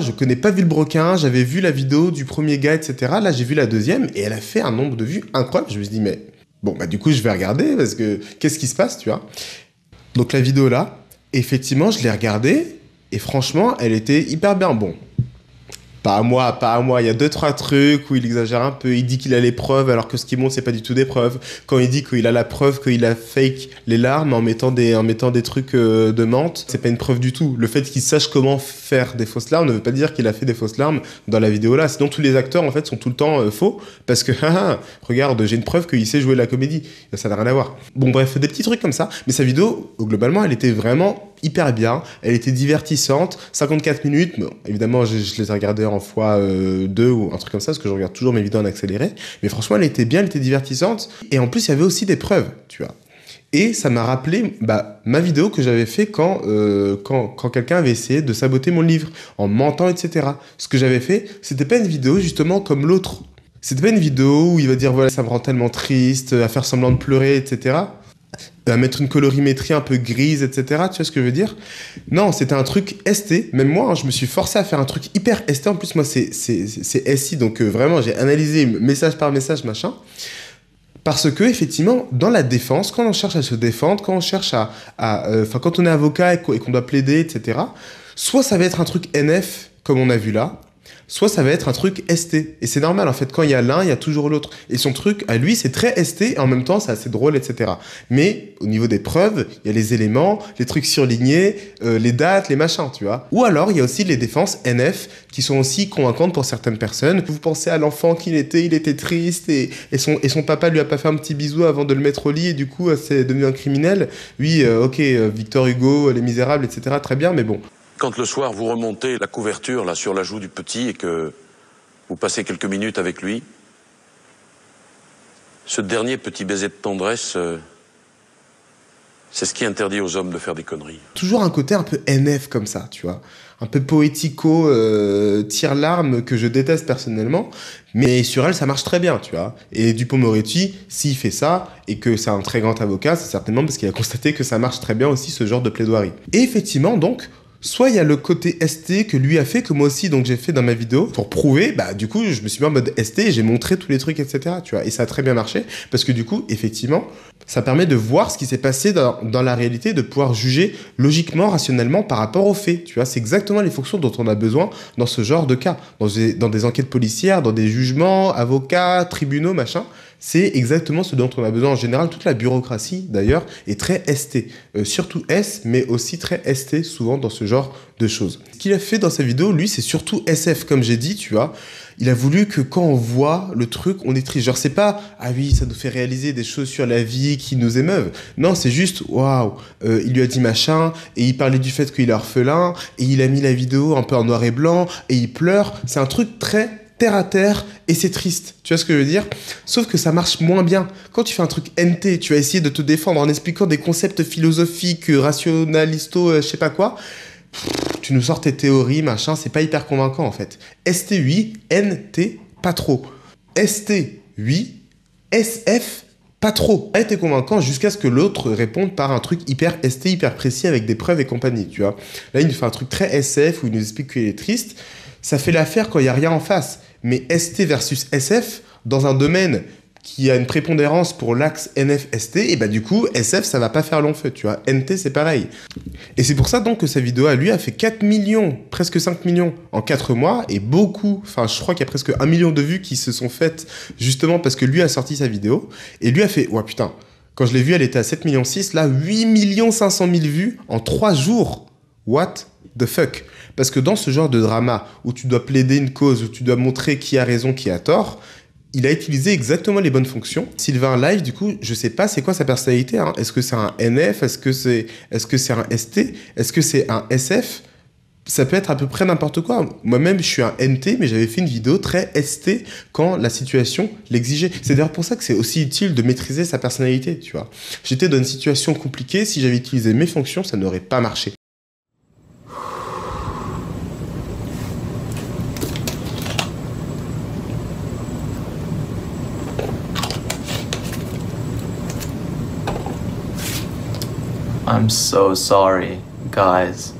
Je connais pas Villebrequin, j'avais vu la vidéo du premier gars, etc. Là, j'ai vu la deuxième et elle a fait un nombre de vues incroyable. Je me suis dit, mais bon, bah du coup, je vais regarder parce que qu'est-ce qui se passe, tu vois? Donc la vidéo là, effectivement, je l'ai regardée et franchement, elle était hyper bien. Bon, pas à moi. Il y a deux, trois trucs où il exagère un peu. Il dit qu'il a les preuves alors que ce qu'il montre, c'est pas du tout des preuves. Quand il dit qu'il a la preuve qu'il a fake les larmes en mettant des trucs de menthe, c'est pas une preuve du tout. Le fait qu'il sache comment faire des fausses larmes ne veut pas dire qu'il a fait des fausses larmes dans la vidéo là. Sinon, tous les acteurs, en fait, sont tout le temps faux parce que, regarde, j'ai une preuve qu'il sait jouer la comédie. Ça n'a rien à voir. Bon, bref, des petits trucs comme ça. Mais sa vidéo, globalement, elle était vraiment hyper bien, elle était divertissante, 54 minutes, bon, évidemment je les ai regardées en x2 ou un truc comme ça, parce que je regarde toujours mes vidéos en accéléré, mais franchement elle était bien, elle était divertissante, et en plus il y avait aussi des preuves, tu vois. Et ça m'a rappelé ma vidéo que j'avais fait quand quelqu'un avait essayé de saboter mon livre, en mentant, etc. Ce que j'avais fait, c'était pas une vidéo justement comme l'autre. C'était pas une vidéo où il va dire voilà, ça me rend tellement triste, à faire semblant de pleurer, etc. À mettre une colorimétrie un peu grise, etc. Tu vois ce que je veux dire? Non, c'était un truc ST. Même moi, hein, je me suis forcé à faire un truc hyper ST. En plus, moi, c'est SI. Donc, vraiment, j'ai analysé message par message, machin. Parce que, effectivement, dans la défense, quand on cherche à se défendre, quand on cherche quand on est avocat et qu'on doit plaider, etc., soit ça va être un truc NF, comme on a vu là, soit ça va être un truc ST. Et c'est normal, en fait, quand il y a l'un, il y a toujours l'autre. Et son truc, à lui, c'est très ST, et en même temps, c'est assez drôle, etc. Mais au niveau des preuves, il y a les éléments, les trucs surlignés, les dates, les machins, tu vois. Ou alors, il y a aussi les défenses NF, qui sont aussi convaincantes pour certaines personnes. Vous pensez à l'enfant qu'il était, il était triste, et son papa lui a pas fait un petit bisou avant de le mettre au lit, et du coup, c'est devenu un criminel. Oui, ok, Victor Hugo, Les Misérables, etc., très bien, mais bon. Quand le soir vous remontez la couverture là sur la joue du petit et que vous passez quelques minutes avec lui, ce dernier petit baiser de tendresse, c'est ce qui interdit aux hommes de faire des conneries. Toujours un côté un peu NF comme ça, tu vois. Un peu poético, tire-larme que je déteste personnellement. Mais sur elle, ça marche très bien, tu vois. Et Dupond-Moretti, s'il fait ça, et que c'est un très grand avocat, c'est certainement parce qu'il a constaté que ça marche très bien aussi, ce genre de plaidoirie. Et effectivement, donc, soit il y a le côté ST que lui a fait, que moi aussi donc j'ai fait dans ma vidéo, pour prouver, du coup je me suis mis en mode ST et j'ai montré tous les trucs, etc. Tu vois, et ça a très bien marché, parce que du coup, effectivement, ça permet de voir ce qui s'est passé dans la réalité, de pouvoir juger logiquement, rationnellement par rapport aux faits. Tu vois, c'est exactement les fonctions dont on a besoin dans ce genre de cas, dans des enquêtes policières, dans des jugements, avocats, tribunaux, machin. C'est exactement ce dont on a besoin. En général, toute la bureaucratie, d'ailleurs, est très ST. Surtout S, mais aussi très ST, souvent, dans ce genre de choses. Ce qu'il a fait dans sa vidéo, lui, c'est surtout SF, comme j'ai dit, tu vois. Il a voulu que quand on voit le truc, on est triste. Genre, c'est pas, ah oui, ça nous fait réaliser des choses sur la vie qui nous émeuvent. Non, c'est juste, waouh, il lui a dit machin, et il parlait du fait qu'il est orphelin, et il a mis la vidéo un peu en noir et blanc, et il pleure. C'est un truc très terre à terre, et c'est triste. Tu vois ce que je veux dire? Sauf que ça marche moins bien. Quand tu fais un truc NT, tu vas essayer de te défendre en expliquant des concepts philosophiques, rationalisto, je sais pas quoi. Tu nous sors tes théories, machin, c'est pas hyper convaincant en fait. ST oui, NT pas trop. ST oui, SF pas trop. Ça a été convaincant jusqu'à ce que l'autre réponde par un truc hyper ST, hyper précis avec des preuves et compagnie, tu vois. Là, il nous fait un truc très SF où il nous explique qu'il est triste. Ça fait l'affaire quand il n'y a rien en face. Mais ST versus SF, dans un domaine qui a une prépondérance pour l'axe NF-ST, et du coup, SF, ça va pas faire long feu, tu vois. NT, c'est pareil. Et c'est pour ça donc que sa vidéo à lui a fait 4 millions, presque 5 millions en 4 mois, et beaucoup, enfin je crois qu'il y a presque 1 million de vues qui se sont faites justement parce que lui a sorti sa vidéo, et lui a fait, ouais putain, quand je l'ai vue, elle était à 7,6 millions, là, 8 500 000 vues en 3 jours. What the fuck? Parce que dans ce genre de drama, où tu dois plaider une cause, où tu dois montrer qui a raison, qui a tort, il a utilisé exactement les bonnes fonctions. Sylvain Live, du coup, je sais pas c'est quoi sa personnalité. Hein. Est-ce que c'est un NF? Est-ce que c'est un ST? Est-ce que c'est un SF? Ça peut être à peu près n'importe quoi. Moi-même, je suis un NT, mais j'avais fait une vidéo très ST quand la situation l'exigeait. C'est d'ailleurs pour ça que c'est aussi utile de maîtriser sa personnalité, tu vois. J'étais dans une situation compliquée, si j'avais utilisé mes fonctions, ça n'aurait pas marché. I'm so sorry, guys.